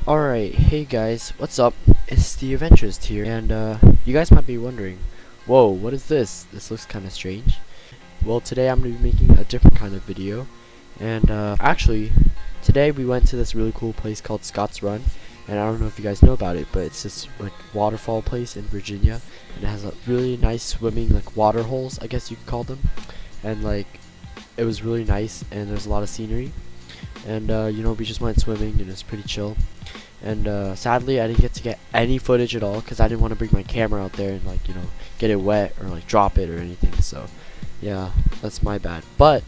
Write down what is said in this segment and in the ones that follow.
Alright, hey guys, what's up? It's the Adventurist here, and you guys might be wondering, whoa, what is this? This looks kinda strange. Well, today I'm gonna be making a different kind of video, and actually, today we went to this really cool place called Scott's Run, and I don't know if you guys know about it, but it's this like waterfall place in Virginia, and it has a really nice swimming like water holes, I guess you could call them, and like, it was really nice, and there's a lot of scenery, and you know, we just went swimming, and it's pretty chill. And sadly I didn't get to get any footage at all because I didn't want to bring my camera out there and like, you know, get it wet or like drop it or anything. So yeah, that's my bad, but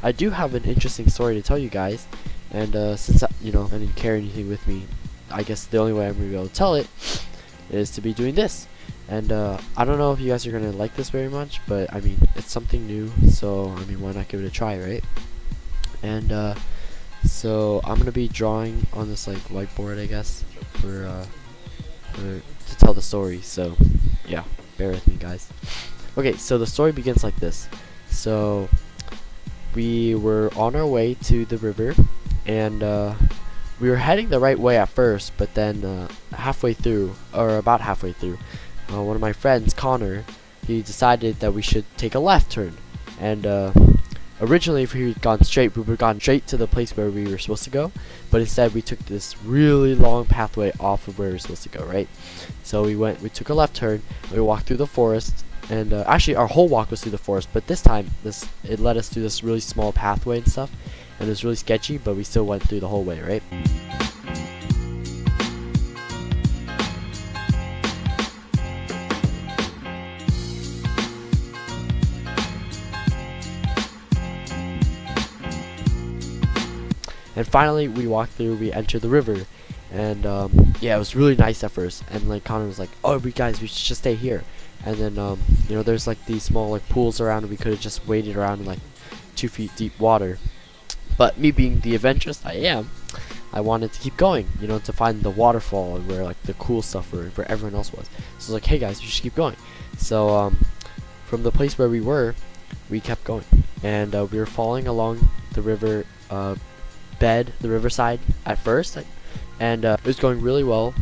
I do have an interesting story to tell you guys, and since you know, I didn't carry anything with me, I guess the only way I'm gonna be able to tell it is to be doing this. And I don't know if you guys are gonna like this very much, but I mean, it's something new, so I mean, why not give it a try, right? And so I'm gonna be drawing on this like whiteboard, I guess, to tell the story. So yeah, bear with me, guys. Okay, so the story begins like this. So we were on our way to the river, and we were heading the right way at first, but then halfway through, or about halfway through, one of my friends, Connor, he decided that we should take a left turn, and originally, if we had gone straight, we would have gone straight to the place where we were supposed to go, but instead we took this really long pathway off of where we were supposed to go, right? So we took a left turn, and we walked through the forest, and actually our whole walk was through the forest, but this time it led us through this really small pathway and stuff, and it was really sketchy, but we still went through the whole way, right? And finally, we walked through, we entered the river, and yeah, it was really nice at first, and like Connor was like, oh, we should just stay here. And then you know, there's like these small like pools around, and we could have just waded around in like 2 feet deep water, but me being the adventurous I am, I wanted to keep going, you know, to find the waterfall and where like the cool stuff were, where everyone else was. So I was like, hey guys, we should keep going. So from the place where we were, we kept going, and we were following along the river the riverside at first, and it was going really well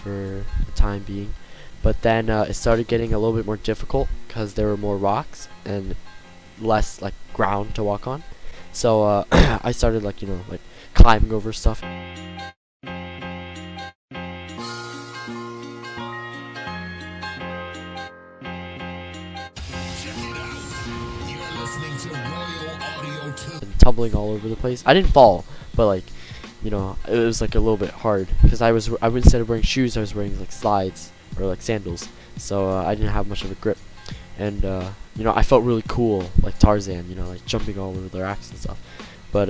for the time being, but then it started getting a little bit more difficult because there were more rocks and less like ground to walk on. So I started like, you know, like climbing over stuff. And tumbling all over the place. I didn't fall, but like, you know, it was like a little bit hard because instead of wearing shoes, I was wearing like slides or like sandals, so I didn't have much of a grip, and you know, I felt really cool like Tarzan, you know, like jumping all over the rocks and stuff, but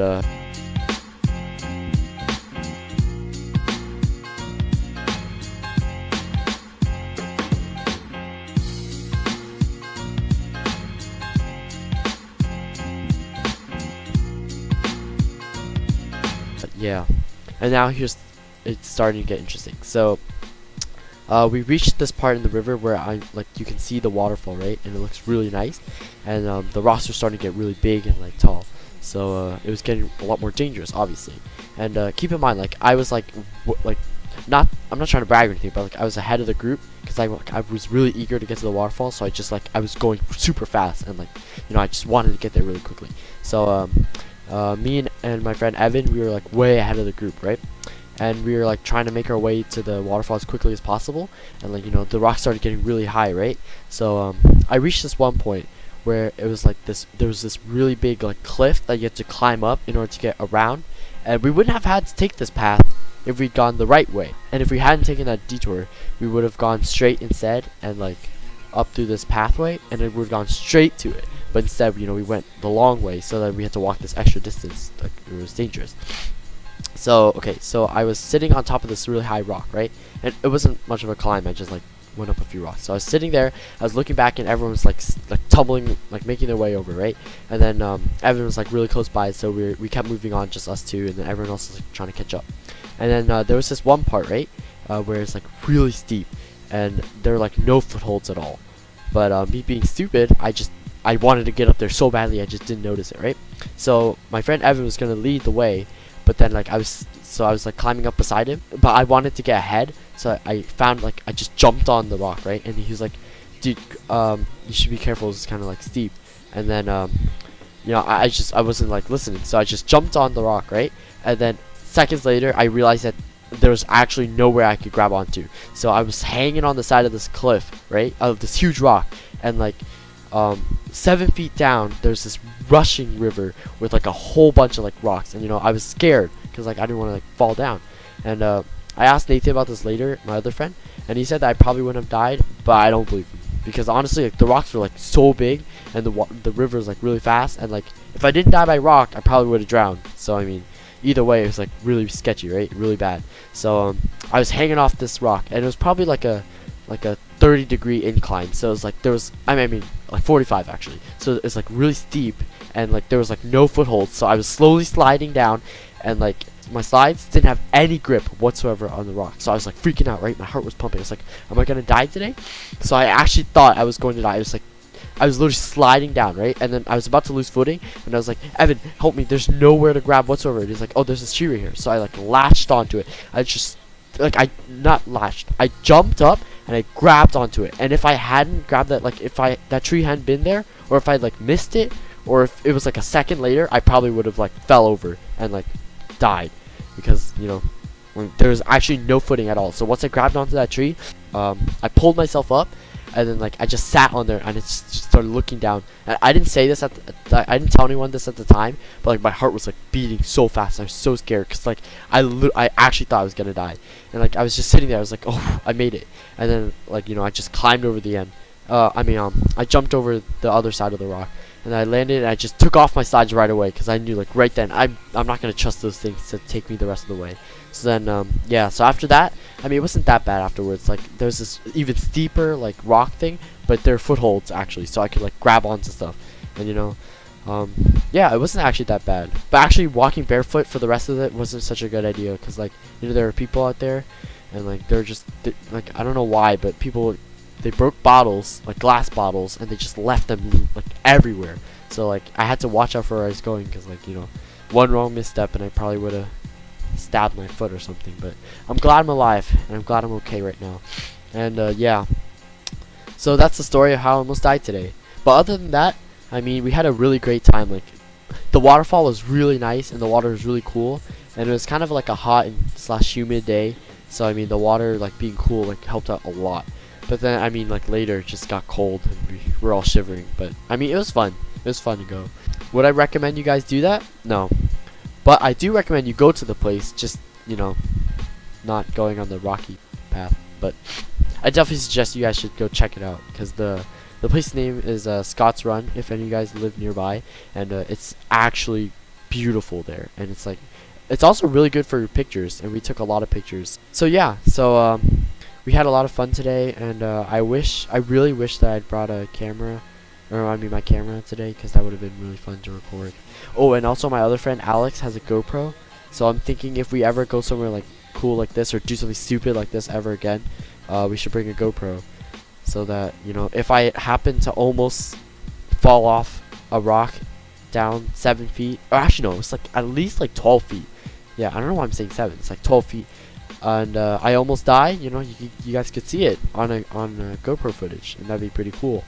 yeah, and now it's starting to get interesting. So we reached this part in the river where you can see the waterfall, right? And it looks really nice, and the rocks are starting to get really big and like tall. So it was getting a lot more dangerous, obviously. And keep in mind, like I was like I'm not trying to brag or anything, but like I was ahead of the group because I was really eager to get to the waterfall. So I was going super fast, and like, you know, I just wanted to get there really quickly. So me and my friend Evan, we were like way ahead of the group, right? And we were like trying to make our way to the waterfall as quickly as possible, and like, you know, the rocks started getting really high, right? So I reached this one point where it was like there was this really big like cliff that you had to climb up in order to get around, and we wouldn't have had to take this path if we'd gone the right way, and if we hadn't taken that detour, we would have gone straight instead and like up through this pathway, and it would have gone straight to it. But instead, you know, we went the long way, so that we had to walk this extra distance. Like, it was dangerous. So okay, so I was sitting on top of this really high rock, right? And it wasn't much of a climb. I just like went up a few rocks. So I was sitting there, I was looking back, and everyone was like tumbling, like making their way over, right? And then everyone was like really close by, so we kept moving on, just us two, and then everyone else was like trying to catch up. And then there was this one part, right, where it's like really steep, and there were like no footholds at all. But me being stupid, I wanted to get up there so badly, I just didn't notice it, right? So my friend Evan was gonna lead the way, but then like I was like climbing up beside him, but I wanted to get ahead, so I found like I just jumped on the rock, right? And he was like, dude, you should be careful, it's kind of like steep. And then you know, I wasn't like listening, so I just jumped on the rock, right? And then seconds later I realized that there was actually nowhere I could grab onto, so I was hanging on the side of this cliff, right, of this huge rock. And like 7 feet down there's this rushing river with like a whole bunch of like rocks, and you know, I was scared because like I didn't want to like fall down. And I asked Nathan about this later, my other friend, and he said that I probably wouldn't have died, but I don't believe him, because honestly like the rocks were like so big, and the river is like really fast, and like if I didn't die by rock I probably would have drowned. So I mean, either way it was like really sketchy, right? Really bad. So I was hanging off this rock, and it was probably like a 30-degree incline, so it was like there was I mean like 45 actually, so it's like really steep, and like there was like no foothold, so I was slowly sliding down, and like my slides didn't have any grip whatsoever on the rock, so I was like freaking out, right? My heart was pumping. It's like, am I gonna die today? So I actually thought I was going to die. It was like I was literally sliding down, right? And then I was about to lose footing, and I was like, Evan, help me, there's nowhere to grab whatsoever. And he's like, oh, there's this tree right here. So I like latched onto it. I just like I jumped up and I grabbed onto it. And if I hadn't grabbed that, like if that tree hadn't been there, or if I like missed it, or if it was like a second later, I probably would have like fell over and like died, because you know there was actually no footing at all. So once I grabbed onto that tree, I pulled myself up, and then like I just sat on there and it just started looking down. And I didn't say this I didn't tell anyone this at the time, but like my heart was like beating so fast. I was so scared because like I actually thought I was gonna die, and like I was just sitting there. I was like, oh, I made it. And then like, you know, I just climbed over the end. I jumped over the other side of the rock, and I landed, and I just took off my slides right away, because I knew like right then I'm not gonna trust those things to take me the rest of the way. So then yeah, so after that, I mean, it wasn't that bad afterwards. Like there's this even steeper like rock thing, but there are footholds actually, so I could like grab onto stuff. And you know, yeah, it wasn't actually that bad. But actually walking barefoot for the rest of it wasn't such a good idea, because like, you know, there are people out there, and like they're just like, I don't know why, but people, they broke bottles, like glass bottles, and they just left them like everywhere. So like I had to watch out for where I was going, because like, you know, one wrong misstep and I probably would have stabbed my foot or something. But I'm glad I'm alive, and I'm glad I'm okay right now. And yeah, so that's the story of how I almost died today. But other than that, I mean, we had a really great time. Like the waterfall was really nice, and the water was really cool, and it was kind of like a hot and slash humid day. So I mean, the water like being cool like helped out a lot. But then I mean, like later it just got cold and we were all shivering. But I mean, it was fun. It was fun to go. Would I recommend you guys do that? No. But I do recommend you go to the place, just, you know, not going on the rocky path. But I definitely suggest you guys should go check it out, because the place name is Scott's Run, if any of you guys live nearby, and it's actually beautiful there, and it's like, it's also really good for pictures, and we took a lot of pictures. So yeah, so we had a lot of fun today, and I really wish that I'd brought a camera, or I mean my camera today, because that would have been really fun to record. Oh, and also my other friend Alex has a GoPro, so I'm thinking if we ever go somewhere like cool like this, or do something stupid like this ever again, we should bring a GoPro, so that, you know, if I happen to almost fall off a rock down 7 feet, or actually no, it's like at least like 12 feet. Yeah, I don't know why I'm saying 7. It's like 12 feet, and I almost die. You know, you guys could see it on GoPro footage, and that'd be pretty cool.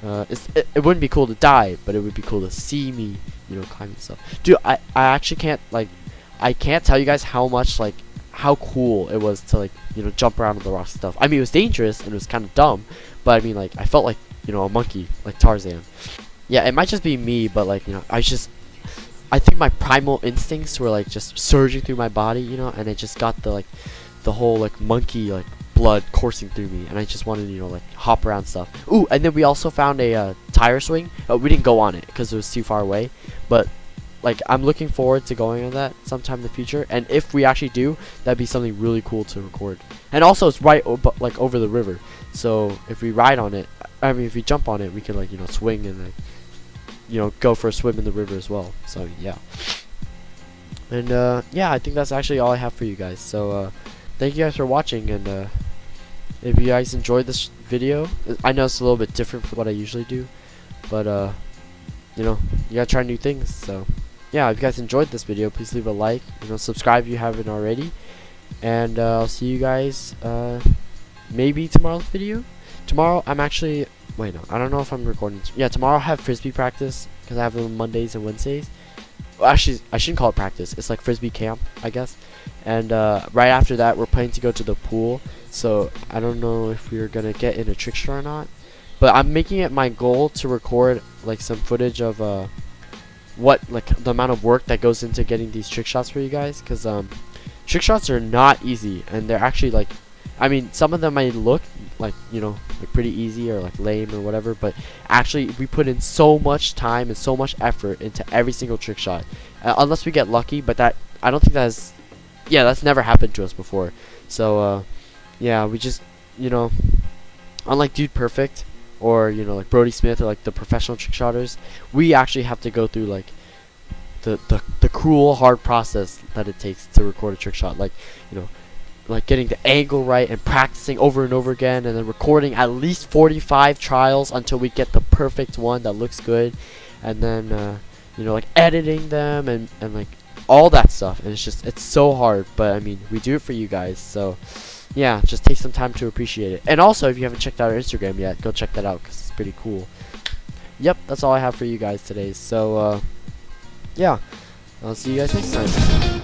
It wouldn't be cool to die, but it would be cool to see me, you know, climbing stuff. Dude, I actually can't, like, I can't tell you guys how much, like, how cool it was to, like, you know, jump around on the rocks and stuff. I mean, it was dangerous and it was kind of dumb, but I mean, like, I felt like, you know, a monkey, like Tarzan. Yeah, it might just be me, but like, you know, I think my primal instincts were like just surging through my body, you know, and I just got the whole like monkey like blood coursing through me, and I just wanted to, you know, like hop around stuff. Ooh, and then we also found a tire swing. We didn't go on it because it was too far away, but like I'm looking forward to going on that sometime in the future, and if we actually do, that'd be something really cool to record. And also it's right like over the river, so if we ride on it, I mean if we jump on it, we could like, you know, swing and like, you know, go for a swim in the river as well. So yeah, and yeah, I think that's actually all I have for you guys. So thank you guys for watching, and if you guys enjoyed this video, I know it's a little bit different from what I usually do, but you know, you gotta try new things. So yeah, if you guys enjoyed this video, please leave a like, subscribe if you haven't already, and I'll see you guys maybe tomorrow's video. Tomorrow I'm actually, wait, no, I don't know if I'm recording. Yeah, tomorrow I have frisbee practice because I have them Mondays and Wednesdays. Well, actually, I shouldn't call it practice. It's like frisbee camp, I guess. And right after that, we're planning to go to the pool. So I don't know if we're gonna get in a trick shot or not. But I'm making it my goal to record like some footage of what like the amount of work that goes into getting these trick shots for you guys, because trick shots are not easy, and they're actually like, I mean, some of them might look like, like pretty easy or like lame or whatever, but actually we put in so much time and so much effort into every single trick shot, unless we get lucky, but that, I don't think that's, yeah, that's never happened to us before. So yeah, we just, unlike Dude Perfect or like Brody Smith or like the professional trick shotters, we actually have to go through like the cruel hard process that it takes to record a trick shot, like like getting the angle right and practicing over and over again, and then recording at least 45 trials until we get the perfect one that looks good, and then like editing them and like all that stuff. And it's so hard, but I mean, we do it for you guys, so yeah, just take some time to appreciate it. And also, if you haven't checked out our Instagram yet, go check that out because it's pretty cool. Yep, that's all I have for you guys today, so yeah, I'll see you guys next time.